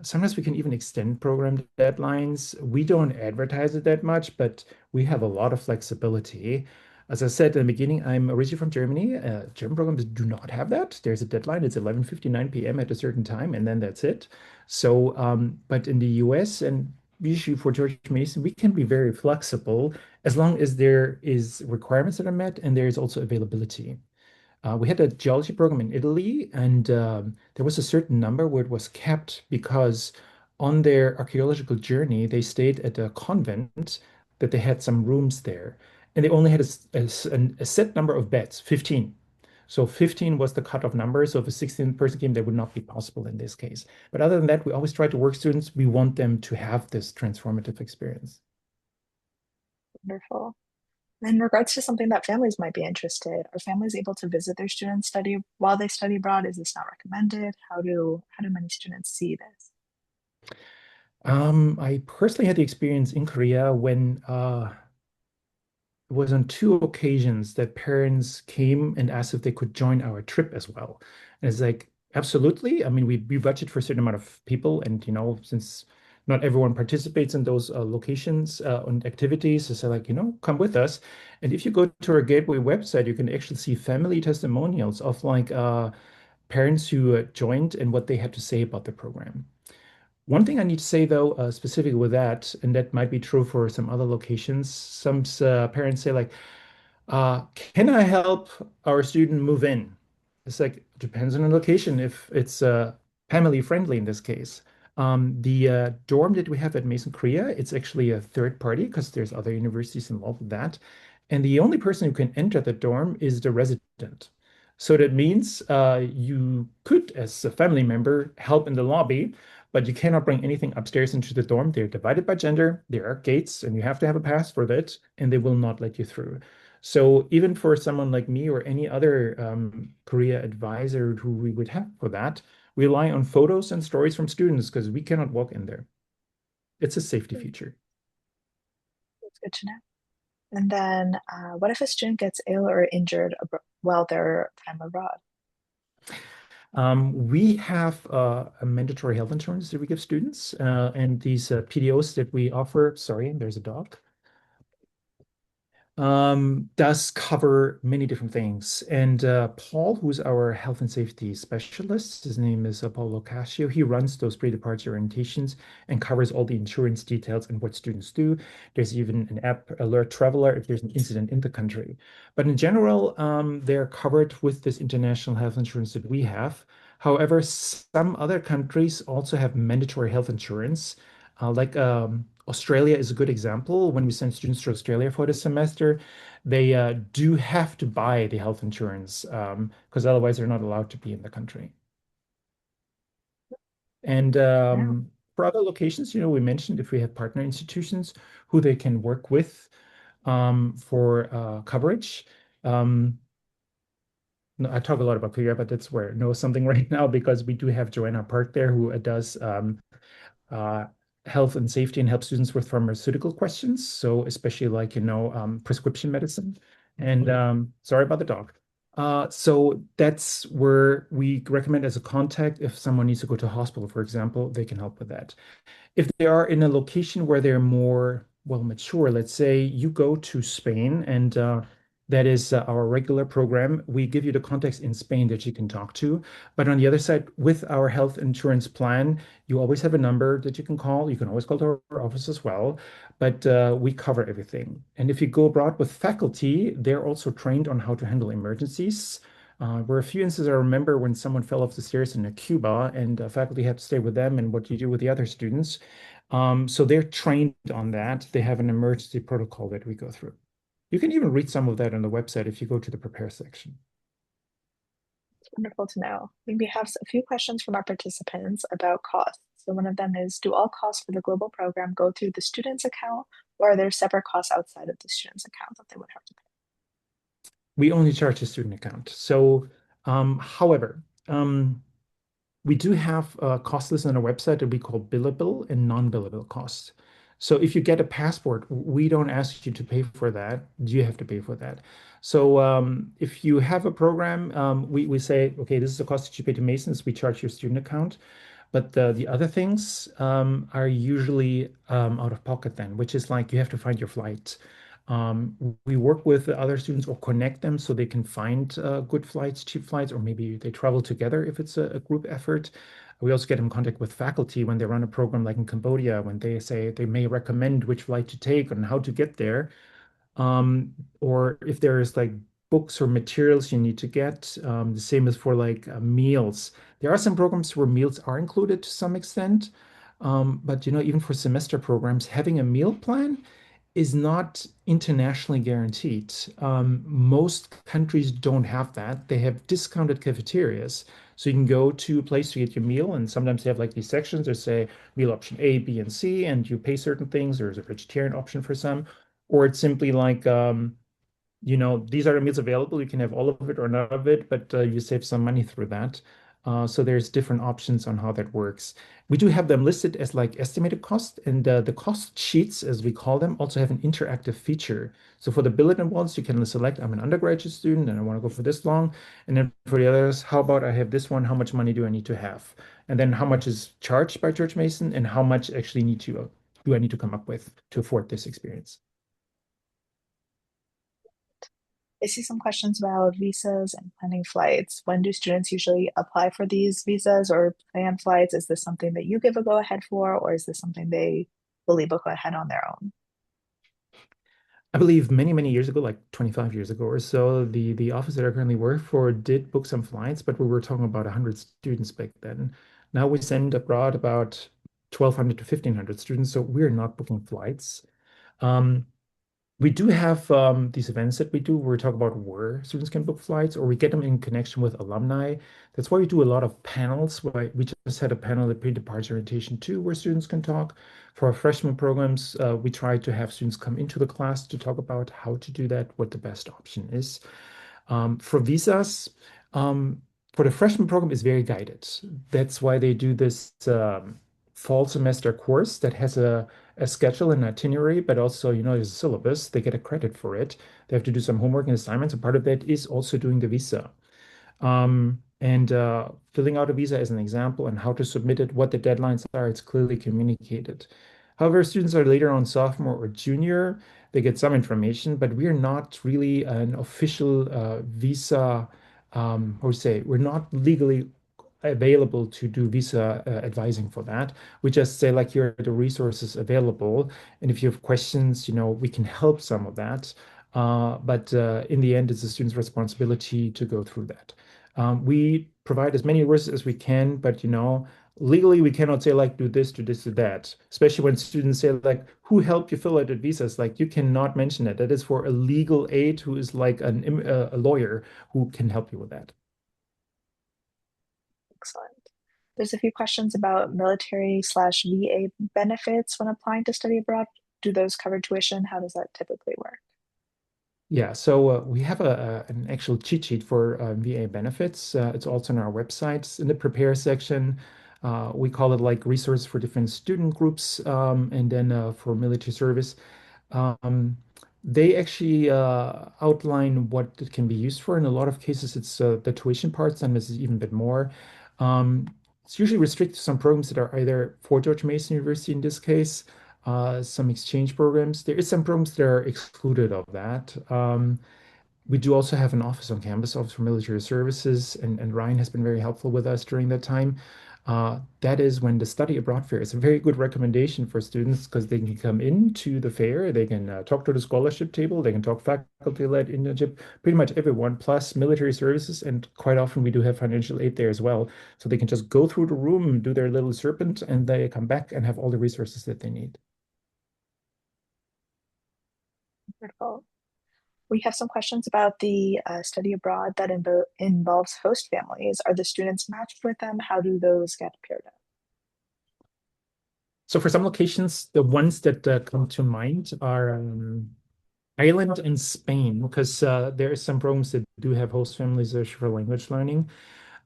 Sometimes we can even extend program deadlines. We don't advertise it that much, but we have a lot of flexibility. As I said in the beginning, I'm originally from Germany. German programs do not have that. There's a deadline. It's 11:59 p.m. at a certain time, and then that's it. So, but in the US and usually for George Mason, we can be very flexible as long as there is requirements that are met and there is also availability. We had a geology program in Italy, and there was a certain number where it was kept because on their archaeological journey, they stayed at a convent that they had some rooms there, and they only had a set number of beds, 15. So 15 was the cutoff number. So if a 16-person came, that would not be possible in this case. But other than that, we always try to work students. We want them to have this transformative experience. Wonderful. In regards to something that families might be interested, are families able to visit their students study while they study abroad? Is this not recommended? How do many students see this? I personally had the experience in Korea when it was on two occasions that parents came and asked if they could join our trip as well. And it's like, absolutely. I mean, we budget for a certain amount of people, and since not everyone participates in those locations and activities, it's like, come with us. And if you go to our Gateway website, you can actually see family testimonials of like parents who joined and what they had to say about the program. One thing I need to say though, specifically with that, and that might be true for some other locations, some parents say like, can I help our student move in? It's like, depends on the location, if it's family friendly in this case. The dorm that we have at Mason Korea, it's actually a third party because there's other universities involved with that. And the only person who can enter the dorm is the resident. So that means you could, as a family member, help in the lobby, but you cannot bring anything upstairs into the dorm. They're divided by gender. There are gates, and you have to have a pass for that, and they will not let you through. So even for someone like me or any other Korea advisor who we would have for that, we rely on photos and stories from students because we cannot walk in there. It's a safety feature. That's good to know. And then, what if a student gets ill or injured while their time abroad? We have a mandatory health insurance that we give students, and these PDOs that we offer. Sorry, there's a dog. Does cover many different things. And Paul, who's our health and safety specialist, his name is Paulo Cascio. He runs those pre-departure orientations and covers all the insurance details and what students do. There's even an app, Alert Traveler, if there's an incident in the country. But in general, they're covered with this international health insurance that we have. However, some other countries also have mandatory health insurance, like Australia is a good example. When we send students to Australia for the semester, they do have to buy the health insurance because otherwise they're not allowed to be in the country. And Yeah. for other locations, we mentioned if we have partner institutions who they can work with for coverage. No, I talk a lot about Korea, but that's where I know something right now because we do have Joanna Park there who does uh, health and safety and help students with pharmaceutical questions. So especially like, prescription medicine. And sorry about the dog. So that's where we recommend as a contact if someone needs to go to a hospital, for example, they can help with that. If they are in a location where they're more well mature, let's say you go to Spain and that is our regular program. We give you the contacts in Spain that you can talk to. But on the other side, with our health insurance plan, you always have a number that you can call. You can always call to our office as well. But we cover everything. And if you go abroad with faculty, they're also trained on how to handle emergencies. Were a few instances I remember when someone fell off the stairs in Cuba and faculty had to stay with them and what do you do with the other students. So they're trained on that. They have an emergency protocol that we go through. You can even read some of that on the website if you go to the prepare section. Wonderful to know. We have a few questions from our participants about costs. So one of them is, do all costs for the global program go through the student's account, or are there separate costs outside of the student's account that they would have to pay? We only charge a student account. So, however, we do have cost lists on our website that we call billable and non-billable costs. So if you get a passport, we don't ask you to pay for that. You have to pay for that. So if you have a program, we say, okay, this is the cost that you pay to Masons. We charge your student account. But the other things are usually out of pocket then, which is like you have to find your flight. We work with the other students or connect them so they can find good flights, cheap flights, or maybe they travel together if it's a group effort. We also get in contact with faculty when they run a program like in Cambodia, when they say they may recommend which flight to take and how to get there. Or if there's like books or materials you need to get, the same as for like meals. There are some programs where meals are included to some extent. But even for semester programs, having a meal plan is not internationally guaranteed. Most countries don't have that. They have discounted cafeterias. So you can go to a place to get your meal, and sometimes they have like these sections that say meal option A, B, and C, and you pay certain things. There's a vegetarian option for some, or it's simply like these are the meals available. You can have all of it or none of it, but you save some money through that. So there's different options on how that works. We do have them listed as like estimated cost, and the cost sheets, as we call them, also have an interactive feature. So for the bulletin ones, you can select, I'm an undergraduate student and I want to go for this long. And then for the others, how about I have this one? How much money do I need to have? And then how much is charged by George Mason, and how much actually do I need to come up with to afford this experience? I see some questions about visas and planning flights. When do students usually apply for these visas or plan flights? Is this something that you give a go ahead for, or is this something they believe will go ahead on their own? I believe many, many years ago, like 25 years ago or so, the office that I currently work for did book some flights, but we were talking about 100 students back then. Now we send abroad about 1,200 to 1,500 students, so we're not booking flights. Um, we do have these events that we do where we talk about where students can book flights, or we get them in connection with alumni. That's why we do a lot of panels. We just had a panel at pre-departure orientation too, where students can talk. For our freshman programs, we try to have students come into the class to talk about how to do that, what the best option is. For visas, for the freshman program is very guided. That's why they do this fall semester course that has a schedule and itinerary, but also, there's a syllabus. They get a credit for it. They have to do some homework and assignments, and part of that is also doing the visa. And filling out a visa as an example and how to submit it, what the deadlines are, it's clearly communicated. However, students are later on sophomore or junior, they get some information, but we are not really an official visa, how to say, we're not legally available to do visa advising for that. We just say like here are the resources available, and if you have questions, we can help some of that. But in the end, it's the student's responsibility to go through that. We provide as many resources as we can, but legally we cannot say like do this, do that. Especially when students say like, who helped you fill out the visas? Like you cannot mention that. That is for a legal aid who is like a lawyer who can help you with that. Excellent. There's a few questions about military/VA benefits when applying to study abroad. Do those cover tuition? How does that typically work? Yeah, so we have an actual cheat sheet for VA benefits. It's also on our website in the prepare section. We call it like resource for different student groups, and then for military service. Um, they actually outline what it can be used for. In a lot of cases, it's the tuition part, sometimes it's even a bit more. Um, it's usually restricted to some programs that are either for George Mason University in this case, some exchange programs. There is some programs that are excluded of that. We do also have an office on campus, Office for Military Services, and Ryan has been very helpful with us during that time. That is when the study abroad fair is a very good recommendation for students because they can come into the fair, they can talk to the scholarship table, they can talk faculty-led internship, pretty much everyone, plus military services, and quite often we do have financial aid there as well. So they can just go through the room, do their little serpent, and they come back and have all the resources that they need. Wonderful. We have some questions about the study abroad that involves host families. Are the students matched with them? How do those get paired up? So for some locations, the ones that come to mind are Ireland and Spain, because there are some programs that do have host families there for language learning.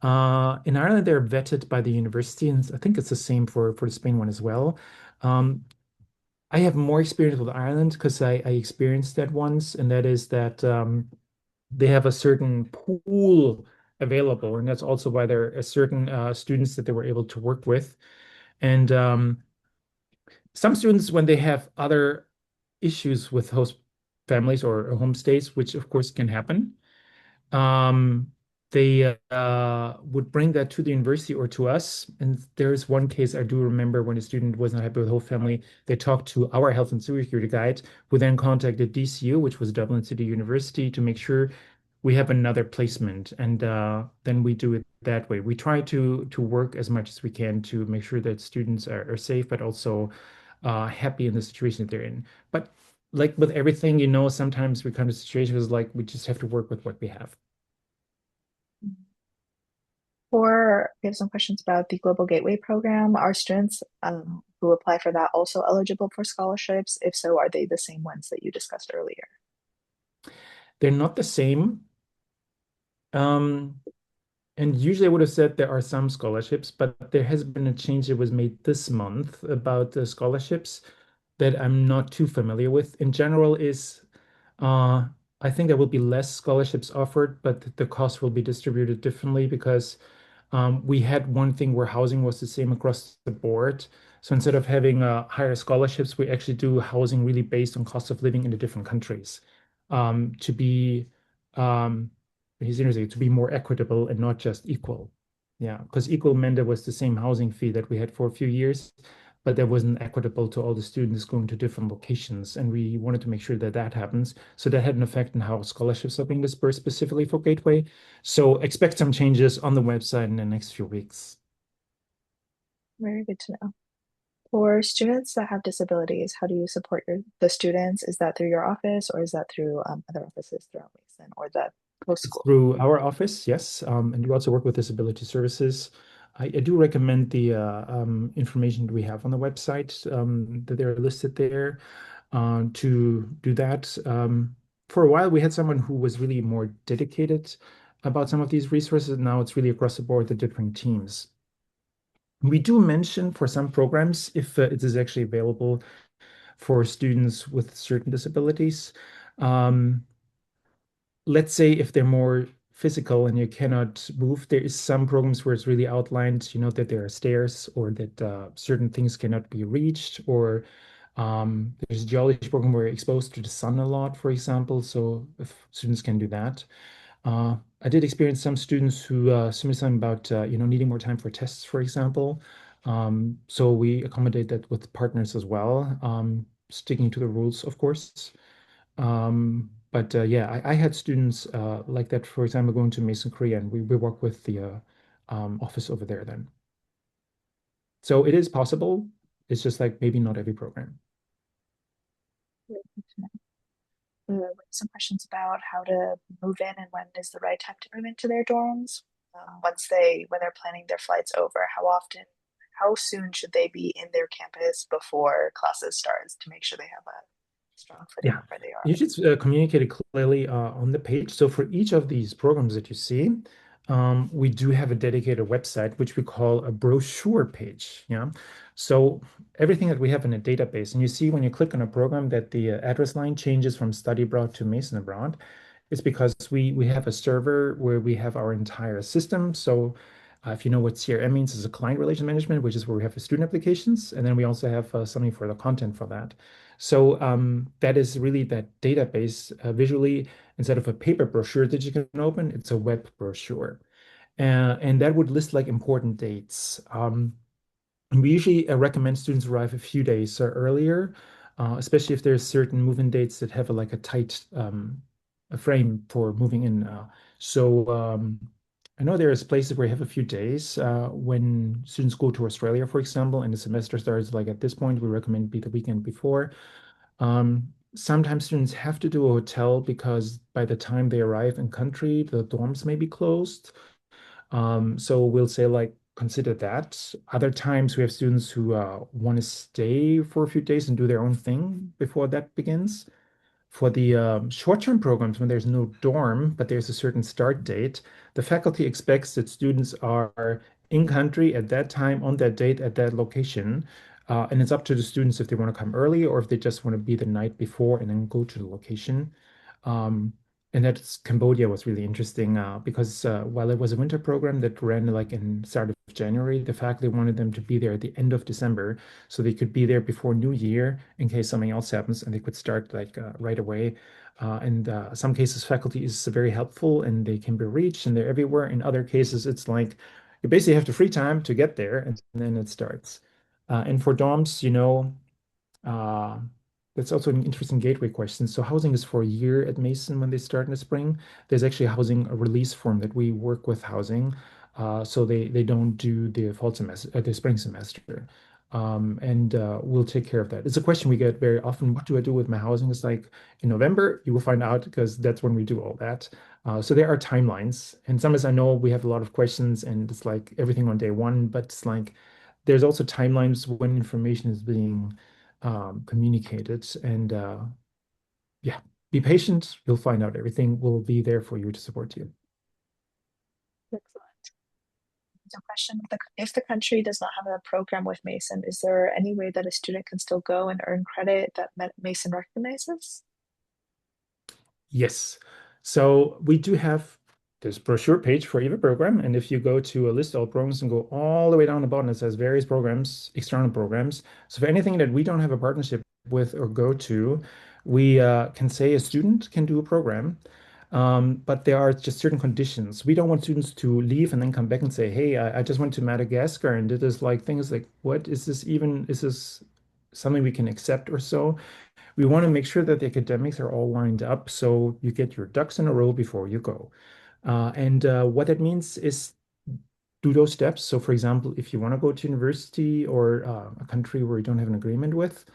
In Ireland, they're vetted by the university, and I think it's the same for the Spain one as well. Um, I have more experience with Ireland because I experienced that once, and that is that they have a certain pool available, and that's also why there are certain students that they were able to work with. And some students, when they have other issues with host families or homestays, which of course can happen, um, they would bring that to the university or to us. And there's one case I do remember when a student was not happy with the whole family. They talked to our health and security guide, who then contacted DCU, which was Dublin City University, to make sure we have another placement. And then we do it that way. We try to work as much as we can to make sure that students are safe, but also happy in the situation that they're in. But like with everything, sometimes we come to situations like we just have to work with what we have. We have some questions about the Global Gateway program. Are students who apply for that also eligible for scholarships? If so, are they the same ones that you discussed earlier? They're not the same. And usually I would have said there are some scholarships, but there has been a change that was made this month about the scholarships that I'm not too familiar with. In general, uh, I think there will be less scholarships offered, but the cost will be distributed differently because we had one thing where housing was the same across the board. So instead of having higher scholarships, we actually do housing really based on cost of living in the different countries to be um, he's interesting to be more equitable and not just equal. Yeah, because equal meant there was the same housing fee that we had for a few years, but that wasn't equitable to all the students going to different locations. And we wanted to make sure that that happens. So that had an effect on how scholarships are being dispersed specifically for Gateway. So expect some changes on the website in the next few weeks. Very good to know. For students that have disabilities, how do you support the students? Is that through your office or is that through other offices throughout Mason or the post school? Through our office, yes. And we also work with disability services. I do recommend the information we have on the website that they're listed there to do that. For a while, we had someone who was really more dedicated about some of these resources. Now it's really across the board, the different teams. We do mention for some programs if it is actually available for students with certain disabilities. Let's say if they're more physical and you cannot move, there is some programs where it's really outlined, that there are stairs or that certain things cannot be reached, or there's a geology program where you're exposed to the sun a lot, for example, so if students can do that. I did experience some students who submitted something about needing more time for tests, for example. So we accommodate that with partners as well, sticking to the rules, of course. But yeah, I had students like that, for example, going to Mason Korea, and we work with the office over there then. So it is possible. It's just like maybe not every program. Very good to know. We have some questions about how to move in and when is the right time to move into their dorms. When they're planning their flights over, how soon should they be in their campus before classes starts to make sure they have a strong footing Yeah, where they are? you should communicate it clearly on the page. So for each of these programs that you see, we do have a dedicated website, which we call a brochure page. Yeah. So everything that we have in a database, and you see when you click on a program that the address line changes from study abroad to Mason abroad, it's because we have a server where we have our entire system. So if you know what CRM means, it's a client relation management, which is where we have the student applications. And then we also have something for the content for that. So that is really that database visually, instead of a paper brochure that you can open, it's a web brochure. And that would list like important dates. And we usually recommend students arrive a few days earlier, especially if there's certain move-in dates that have like a tight a frame for moving in. So I know there's places where you have a few days when students go to Australia, for example, and the semester starts like at this point, we recommend be the weekend before. Sometimes students have to do a hotel because by the time they arrive in country, the dorms may be closed. So we'll say like consider that. Other times we have students who want to stay for a few days and do their own thing before that begins. For the short-term programs, when there's no dorm, but there's a certain start date, the faculty expects that students are in country at that time, on that date, at that location. And it's up to the students if they want to come early or if they just want to be the night before and then go to the location. Um, and that's Cambodia was really interesting because while it was a winter program that ran like in start of January, the faculty wanted them to be there at the end of December so they could be there before New Year in case something else happens and they could start like right away. And some cases, faculty is very helpful and they can be reached and they're everywhere. In other cases, it's like you basically have the free time to get there and then it starts. And for dorms, uh, that's also an interesting gateway question. So housing is for a year at Mason when they start in the spring. There's actually a housing a release form that we work with housing, so they don't do the fall semester, the spring semester, and we'll take care of that. It's a question we get very often. What do I do with my housing? It's like in November you will find out because that's when we do all that. So there are timelines, and sometimes I know we have a lot of questions, and it's like everything on day one, but it's like there's also timelines when information is being communicated. And yeah, be patient. You'll find out everything will be there for you to support you. Excellent. So question, if the country does not have a program with Mason, is there any way that a student can still go and earn credit that Mason recognizes? Yes. So we do have this brochure page for every program. And if you go to a list all programs and go all the way down the bottom, it says various programs, external programs. So for anything that we don't have a partnership with or go to, we can say a student can do a program. But there are just certain conditions. We don't want students to leave and then come back and say, hey, I just went to Madagascar and did this like things like, what is this even? Is this something we can accept or so? We want to make sure that the academics are all lined up so you get your ducks in a row before you go. And what that means is do those steps. So, for example, if you want to go to university or a country where you don't have an agreement with,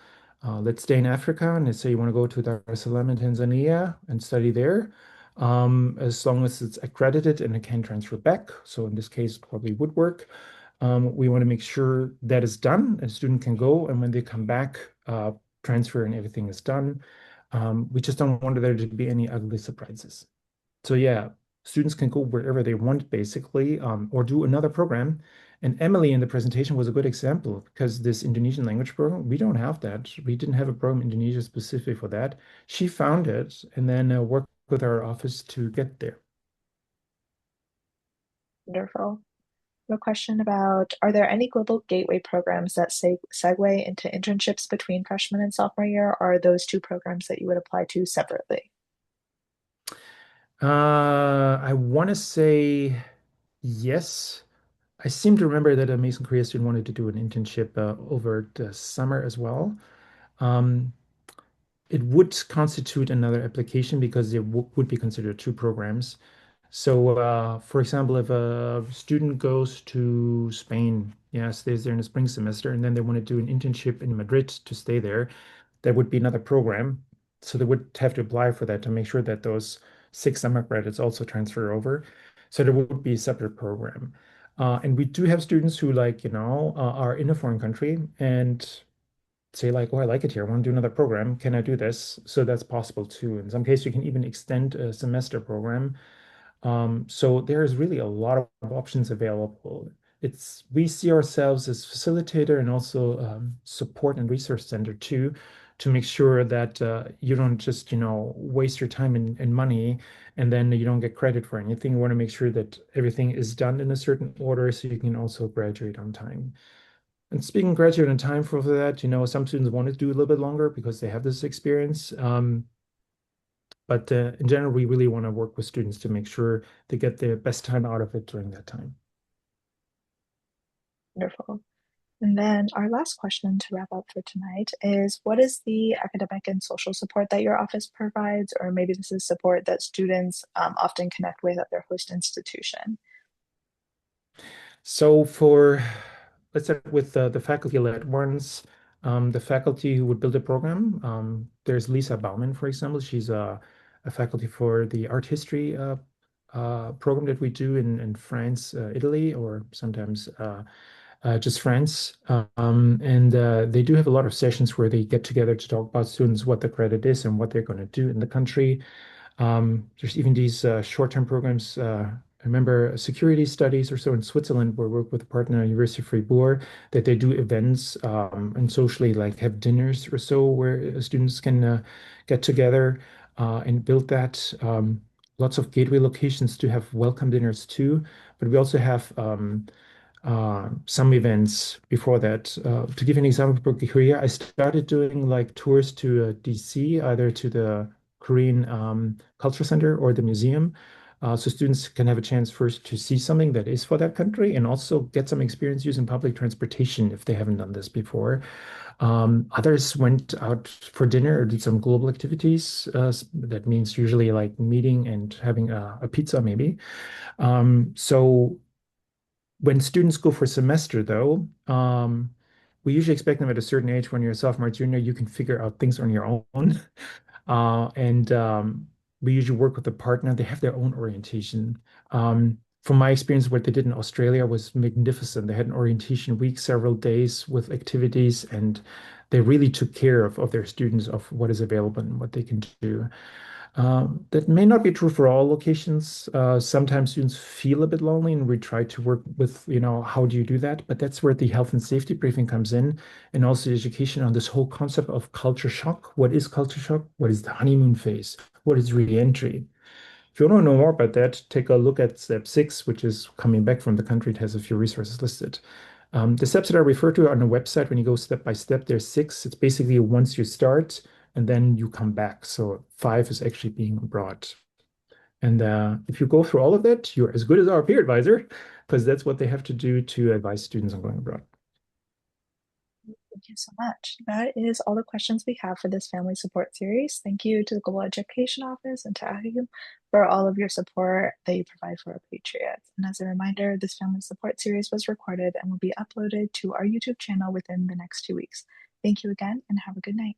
let's stay in Africa and let's say you want to go to Dar es Salaam in Tanzania and study there. As long as it's accredited and it can transfer back. So in this case, probably would work. We want to make sure that is done. A student can go, and when they come back, transfer and everything is done. We just don't want there to be any ugly surprises. So yeah, students can go wherever they want, basically, or do another program. And Emily in the presentation was a good example because this Indonesian language program, we don't have that. We didn't have a program in Indonesia specific for that. She found it and then worked with our office to get there. Wonderful. A question about, are there any global gateway programs that segue into internships between freshman and sophomore year, or are those two programs that you would apply to separately? I want to say yes. I seem to remember that a Mason Korea student wanted to do an internship over the summer as well. Um, it would constitute another application because it would be considered two programs. So, for example, if a student goes to Spain, yeah, stays there in the spring semester, and then they want to do an internship in Madrid to stay there, that would be another program. So they would have to apply for that to make sure that those 6 summer credits also transfer over. So there would be a separate program. And we do have students who are in a foreign country and say like, oh, I like it here. I want to do another program. Can I do this? So that's possible too. In some cases, you can even extend a semester program. So there is really a lot of options available. We see ourselves as facilitator and also support and research center too, to make sure that you don't just, waste your time and money and then you don't get credit for anything. You want to make sure that everything is done in a certain order so you can also graduate on time. And speaking of graduate on time for that, some students want to do a little bit longer because they have this experience. But in general, we really want to work with students to make sure they get the best time out of it during that time. Wonderful. And then our last question to wrap up for tonight is, what is the academic and social support that your office provides? Or maybe this is support that students often connect with at their host institution. So let's start with the faculty-led ones. the faculty who would build a program. There's Lisa Baumann, for example. She's a faculty for the art history program that we do in France, Italy, or sometimes just France. And they do have a lot of sessions where they get together to talk about students, what the credit is and what they're going to do in the country. There's even these short-term programs. I remember security studies or so in Switzerland, where we work with a partner, University of Fribourg, that they do events and socially like have dinners or so where students can get together and build that. Lots of gateway locations to have welcome dinners too, but we also have some events before that. To give an example for Korea, I started doing like tours to DC, either to the Korean Culture Center or the museum. So students can have a chance first to see something that is for that country and also get some experience using public transportation if they haven't done this before. Others went out for dinner or did some global activities. That means usually like meeting and having a pizza maybe. So when students go for a semester, though, we usually expect them at a certain age. When you're a sophomore, junior, you can figure out things on your own. And we usually work with a partner. They have their own orientation. From my experience, what they did in Australia was magnificent. They had an orientation week, several days with activities, and they really took care of their students, of what is available and what they can do. That may not be true for all locations. Sometimes students feel a bit lonely, and we try to work with, how do you do that? But that's where the health and safety briefing comes in, and also education on this whole concept of culture shock. What is culture shock? What is the honeymoon phase? What is re-entry? If you want to know more about that, take a look at step 6, which is coming back from the country. It has a few resources listed. The steps that I refer to on the website, when you go step by step, there's 6. It's basically once you start and then you come back. So 5 is actually being brought. And if you go through all of that, you're as good as our peer advisor, because that's what they have to do to advise students on going abroad. Thank you so much. That is all the questions we have for this family support series. Thank you to the Global Education Office and to Ahim for all of your support that you provide for our Patriots. And as a reminder, this family support series was recorded and will be uploaded to our YouTube channel within the next 2 weeks. Thank you again and have a good night.